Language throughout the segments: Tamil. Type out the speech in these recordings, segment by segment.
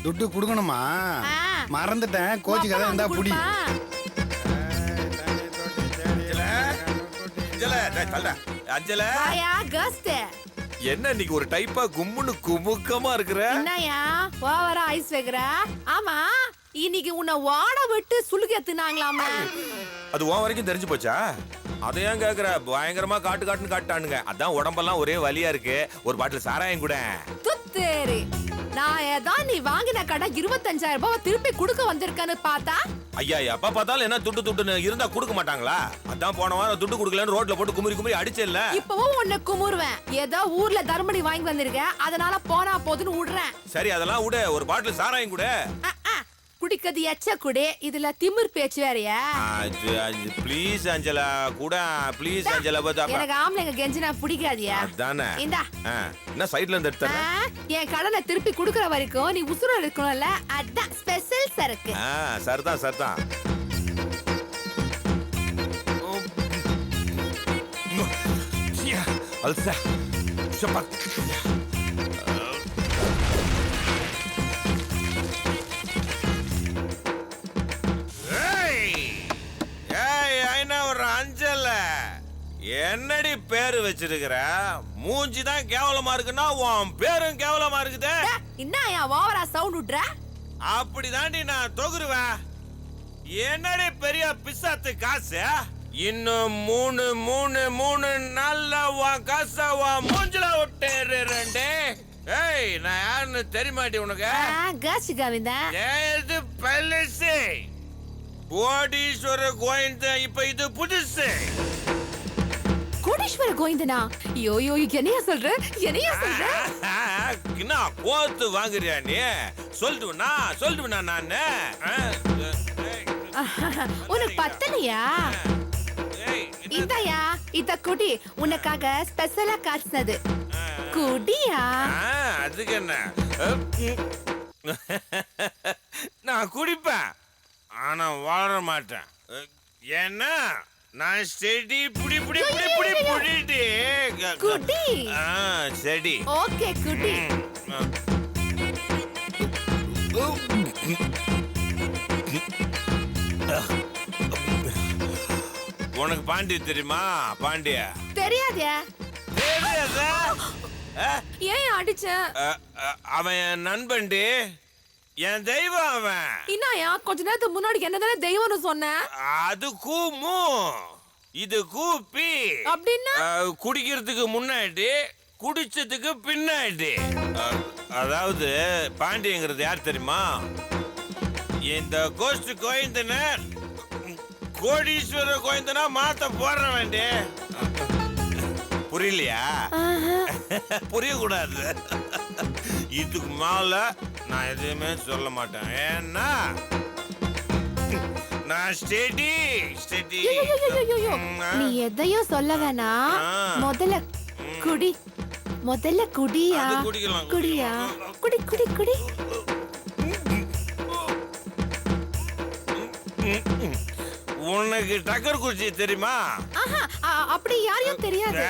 துட்டு குடுக்கணுமா? மறந்துட்டேன். கோச்சிக்காத இருந்தா புடி. என்ன இன்னைக்கு ஒரு டைப்பா கும்முன்னு குமுக்கமா இருக்கிற? என்னயா ஓவரா ஐஸ் வைக்கிற? ஆமா இன்னைக்கு உன்னை வாட விட்டு சுளுக்கேத்துனாங்களாமா. அது உன் வரைக்கும் தெரிஞ்சு போச்சா? அதை ஏன் கேக்குற? பயங்கரமா காட்டுன்னு காட்டானுங்க. அதான் உடம்பெல்லாம் ஒரே வலியா இருக்கு. ஒரு பாட்டில் சாராயம் கூட. துத்தேரி, நான் ஏதான் நீ வாங்கின கடை 25,000 ரூபாய் திருப்பி கொடுக்க வந்திருக்கேன்னு பார்த்தா, ஐயா எப்ப பார்த்தாலும் என்ன துட்டுன்னு இருந்தா கொடுக்க மாட்டாங்களா? அதான் போன வாரம் துட்டு கொடுக்கலன்னு ரோட்ல போட்டு குமுறி அடிச்சேல்ல. இப்பவும் உன்னை குமுறுவேன். ஏதோ ஊர்ல தர்மடி வாங்கி வந்திருக்க, அதனால போனா போதுன்னு விடுறேன். சரி அதெல்லாம் விடு. ஒரு பாட்டில் சாராயம் கூட. குடிக்கிறது எச்ச குடி, இதுல திமிர் பேச்சு வேறயா? ப்ளீஸ் அஞ்சலா கூட, ப்ளீஸ் அஞ்சலா. எனக்கு ஆம்பளைங்க கெஞ்சினா பிடிக்காதியா? அதானே. இந்தா என்ன சைடுல இருந்து எடுத்த? என் கடனை திருப்பி குடுக்கற வரைக்கும் நீ உசுரோட இருக்கணும்ல, அதான் ஸ்பெஷல் சரக்கு. சரிதான். அல்சா சப்பாத். அஞ்சல என்னடி பேரு வச்சிருக்கிற? மூஞ்சிதான் கேவலமா இருக்குன்னா உன் பேரும் கேவலமா இருக்குதே. என்னயா ஓவரா சவுண்ட் விட்ற? அப்படிதாண்டி நான் தொகுருவேன். என்னடி பெரிய பிசாத்து காசு? இன்னும் மூணு நாள்ல உன் காசை உன் மூஞ்சில விட்டுறேன்டே. ஏய் நான் யாருன்னு தெரியுமாட்டி உனக்கு? காசு கவிதா இது பழசு. கோடீஸ்வர கோவிந்த. இப்ப இது புதுசு. கோடீஸ்வர கோவிந்தனா? ஐயோ என்னையா சொல்ற? என்ன கோத்து வாங்குறியா நீ? சொல்லிட்டுவா நானு. உனக்கு பத்தலையா? இதையா இத குடி, உனக்காக ஸ்பெஷலா காசுனது. குடியா? அதுக்கு என்ன? நான் குடிப்பேன், ஆனா வாழ மாட்டேன். ஏன்னா நான் செடி புடி குடி. செடி. ஓகே குடி. உனக்கு பாண்டிய தெரியுமா? பாண்டிய தெரியாதே. ஏன் அடிச்ச? அவன் என் நண்பன்டி, என் தெய்வம் அவன். என்னயா கொஞ்ச நேரத்துக்கு முன்னாடி என்னதானே தெய்வம்னு சொன்ன? அது கூமு, இது கூப்பி. அப்படின்னா குடிக்கிறதுக்கு முன்னாடி, குடிச்சதுக்கு பின்னாடி. அதாவது பாண்டியங்கிறது யார் தெரியுமா? இந்த கோஷ்ட் கோயந்தன கோடீஸ்வர கோயந்தனா மாத்த போற வேண்டி. புரியலையா? புரியக்கூடாது. இதுக்கு மேல நான் எதுவுமே சொல்ல மாட்டேன். ஏன்னா நான் ஸ்டெடி. நீ எதையும் சொல்ல வேணாம். முதல்ல குடி. குடியா? குடியா? குடி. உனக்கு டக்கர் குச்சி தெரியுமா? அப்படி யாரையும் தெரியாது.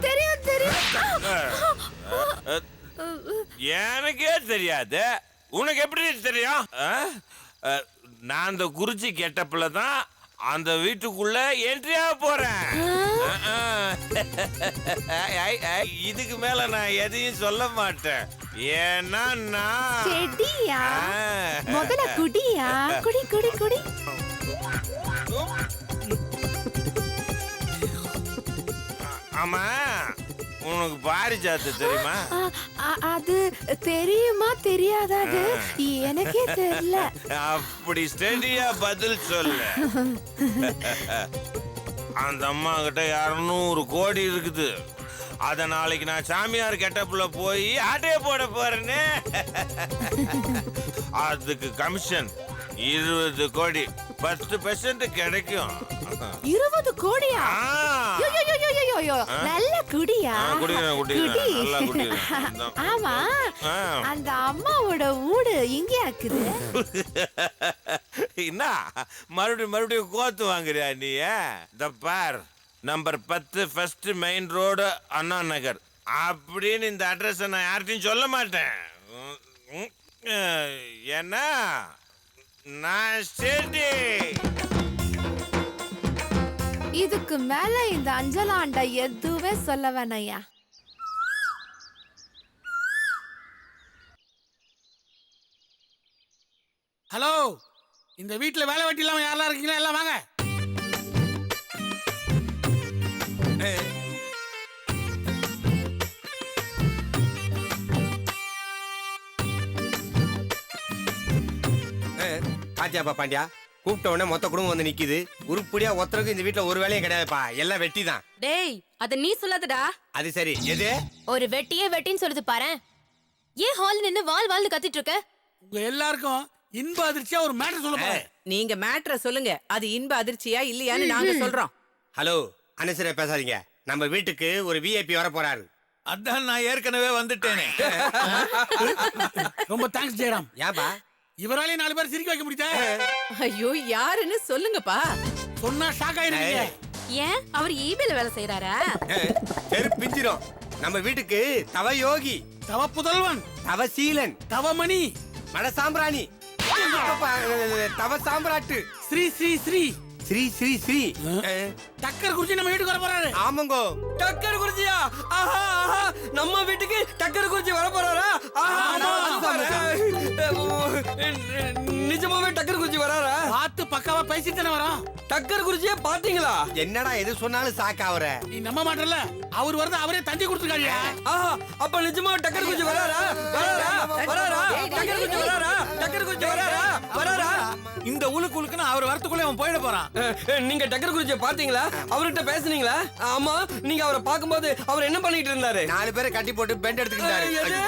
தெரியும். எனக்கே தெரியாது, உனக்கு எப்படி தெரியும்? நான் அந்த குறிச்சி கெட்டப்புல தான் அந்த வீட்டுக்குள்ள என்ட்ரியா போறேன். இதுக்கு மேல நான் எதையும் சொல்ல மாட்டேன். ஏன்னா நான் செடியா? முதல்ல குடியா? குடி. ஆமா, உனக்கு பாரிஜாத்து தெரியுமா? அது தெரியுமா தெரியாதா? எனக்கே தெரியல. அப்படி ஸ்டெடியா பதில் சொல்லு. அந்த அம்மா கிட்ட 200 கோடி இருக்குது. அத நாளைக்கு நான் சாமியார் கெட்டப்புல போய் ஆட்டைய போட போறேன்னு. அதுக்கு கமிஷன் 20 கோடி, 10% கிடைக்கும். 20 கோடியா? நல்ல குடியா? குடி. ஆமா, அந்த அம்மாவோட வீடு எங்க இருக்குது? என்ன மறுபடியும் கோத்து வாங்குறியா நீ? இந்த பார், number 10 first main road, Anna Nagar அப்படின்னு இந்த அட்ரஸ் நான் யார்கிட்டையும் சொல்ல மாட்டேன். என்ன நான் சரி. இதுக்கு மேல இந்த அஞ்சலாண்ட எதுவே சொல்ல வேணாயா. ஹலோ, இந்த வீட்ல வேலை வெட்டி இல்லாம யாரெல்லாம் இருக்கீங்களா? எல்லாம் வாங்க. பாத்தியாப்பா பாண்டியா, கூப்பிட்ட உடனே மொத்த குடும்பம் வந்து நிக்குது. உருப்படியா ஒருத்தருக்கு இந்த வீட்டுல ஒரு வேலையும் கிடையாதுப்பா, எல்லாம் வெட்டி தான். டேய், அத நீ சொல்லாதடா. அது சரி, எது ஒரு வெட்டியே வெட்டின்னு சொல்லுது பாரு. ஏன் ஹால் நின்னு வால் வால்னு கத்திட்டு இருக்க? உங்க எல்லாருக்கும் இன்ப அதிர்ச்சியா ஒரு மேட்டர் சொல்ல போறேன். நீங்க மேட்ர சொல்லுங்க, அது இன்ப அதிர்ச்சியா இல்லையான்னு நாங்க சொல்றோம். ஹலோ, அனுசரியா பேசாதீங்க. நம்ம வீட்டுக்கு ஒரு விஐபி வர போறாரு. அதான் நான் ஏற்கனவே வந்துட்டேனே. ரொம்ப தேங்க்ஸ் ஜெயராம். ஏன்பா? இவராலே 4 பேர் சிரிக்க வைக்க முடியுதா? ஐயோ, யாருன்னு சொல்லுங்கப்பா. சொன்னா ஷாக் ஆயிருக்கீங்க. ஏன் அவர் ஈபில வேலை செய்யறாரா? தெரு பிஞ்சிரும். நம்ம வீட்டுக்கு தவ யோகி, தவ புதல்வன், தவ சீலன், தவமணி, மட சாம்பிராணி, தவ சாம்பிராட்டு, ஸ்ரீ ஸ்ரீ ஸ்ரீ ஸ்ரீ ஸ்ரீ ஸ்ரீ டக்கர் குறிச்சி நம்ம வீட்டுக்கு வர போறாரு. ஆமாங்கோ. டக்கர் குறிச்சியா? ஆஹா ஆஹா, நம்ம வீட்டுக்கு டக்கர் குறிச்சி வர போறாரா? நிஜமாவே டக்கர் குறிச்சி வராரா? பார்த்து பக்காவா பேசிட்டு தானே வரோம். டக்கர் குறிச்சியே பாத்தீங்களா? என்னடா எது சொன்னாலும் சாக்காவற. நீ நம்ப மாட்டல, அவர் வருது, அவரே தந்தி கொடுத்துருக்காரு. ஆஹா, அப்ப நிஜமா டக்கர் குறிச்சி வராரா? வராரா? வராரா? டக்கர் குறிச்சி வராரா? டக்கர் குறிச்சி வராரா? வராரா? இந்த உழுக்குன்னு அவர் வரத்துக்குள்ள அவன் போயிட போறான். நீங்க டக்கர் குறிச்சியை பாத்தீங்களா? அவர்கிட்ட பேசுனீங்களா? ஆமா, நீங்க அவரை பாக்கும்போது அவர் என்ன பண்ணிட்டு இருந்தாரு? 4 பேரை கட்டி போட்டு பெண்ட் எடுத்துக்கிட்டாரு. எது?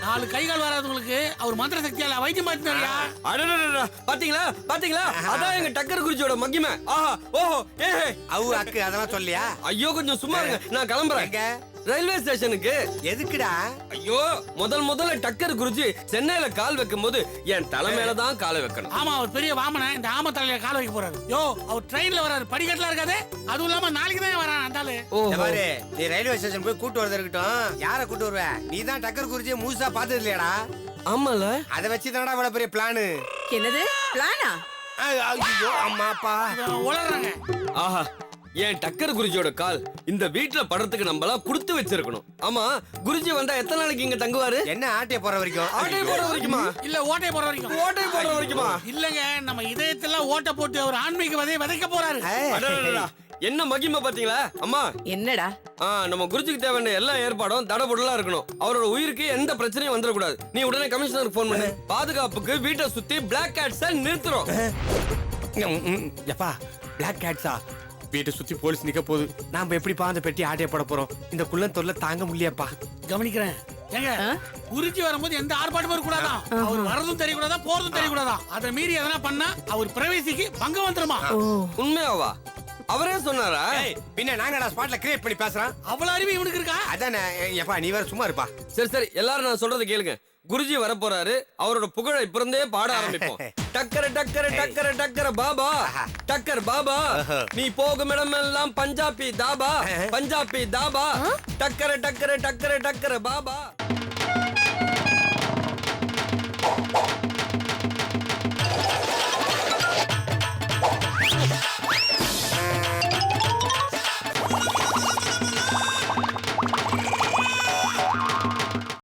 4 கைகால் வராதவங்களுக்கு அவர் மந்திர சக்தியால வைத்தியம் பார்த்துட்டாரியா? அடடடடா, பாத்தீங்களா? பாத்தீங்களா? அதான் எங்க டக்கர் குறிச்சியோட மகிமை. ஆஹா, ஓஹோ, ஏஹே. அவு அக்கு அதெல்லாம் சொல்லியா? ஐயோ, கொஞ்சம் சும்மா இருங்க, நான் கிளம்புறேன். எங்க? ரயில்வே ஸ்டேஷனுக்கு. எதுக்குடா? ஐயோ, முதல்ல டக்கர் குறிச்சி சென்னையில கால் வைக்கும் போது என் தலை மேல தான் காலை வைக்கணும். ஆமா, அவர் பெரிய வாமன, இந்த ஆம தலையில கால் வைக்க போறாரு. யோ, அவர் ட்ரெயின்ல வராரு, படிக்கட்டுல இருக்காது. அதுவும் இல்லாம நாளைக்கு தான் வரான் அந்த ஆளு. இந்த பாரு, நீ ரயில்வே ஸ்டேஷன் போய் கூட்டு வரது இருக்கட்டும். யார கூட்டு வருவ? நீ தான் டக்கர் குறிச்சியை மூசா பார்த்தது இல்லையாடா? ஆமால, அதை வச்சு தானடா இவ்வளவு பெரிய பிளானு. என்னது பிளானா? ஐயோ அம்மாப்பா, உளறாங்க. ஆஹா, என் டக்கர் குருஜியோட கால் இந்த வீட்டுல படுறதுக்கு நம்மளாம் கொடுத்து வச்சிருக்கணும். ஆமா, குருஜி வந்தா எத்தனை நாளைக்கு இங்க தங்குவாரு? என்ன ஆட்டைய போற வரைக்கும்? ஆட்டை போற வரைக்குமா? இல்ல ஓட்டை போற வரைக்கும். ஓட்டை போற வரைக்குமா? இல்லங்க, நம்ம இதயத்துல ஓட்டை போட்டு அவர் ஆன்மீக விதைக்க போறாரு. அடடடடா, என்ன மகிமை பாத்தீங்களா? அம்மா, என்னடா? நம்ம குருஜிக்கு தேவையான எல்லா ஏற்பாடும் தடபுடலா இருக்கணும். அவரோட உயிருக்கு எந்த பிரச்சனையும் வந்துடக்கூடாது. நீ உடனே கமிஷனருக்கு போன் பண்ணு. பாதுகாப்புக்கு வீட்டை சுத்தி பிளாக் கேட்ஸ நிறுத்துறோம். எப்பா, பிளாக் கேட்ஸா? வீட்டை சுத்தி போலீஸ் நிக்க போகுது. நாம எப்படிப்பா அந்த பெட்டி ஆட்டைய போட போறோம்? இந்த குள்ளன் தொல்லை தாங்க முடியப்பா. கவனிக்கிறேன். ஏங்க, குருஜி வரும்போது எந்த ஆர்ப்பாட்டமும் இருக்கக்கூடாதான். அவர் வரதும் தெரியக்கூடாதா, போறதும் தெரியக்கூடாதா. அதை மீறி எதனா பண்ணா அவர் பிரைவசிக்கு பங்கம் வந்துருமா? உண்மையாவா? அவரே சொன்னாரா? பின்ன நாங்கடா ஸ்பாட்ல கிரியேட் பண்ணி பேசுறோம். அவ்வளவு அறிவு இவனுக்கு இருக்கா? அதானே. எப்பா நீ வேற சும்மா இருப்பா. சரி சரி, எல்லாரும் நான் சொல்றதை கேளுங்க. குருஜி வர போறாரு. அவரோட புகழை பிறந்தே பாட ஆரம்பிப்போம். டக்கர டக்கர டக்கர டக்கர பாபா, டக்கர் பாபா, நீ போகும் இடமெல்லாம் பஞ்சாபி தாபா, பஞ்சாபி தாபா, டக்கர டக்கர டக்கர டக்கர பாபா.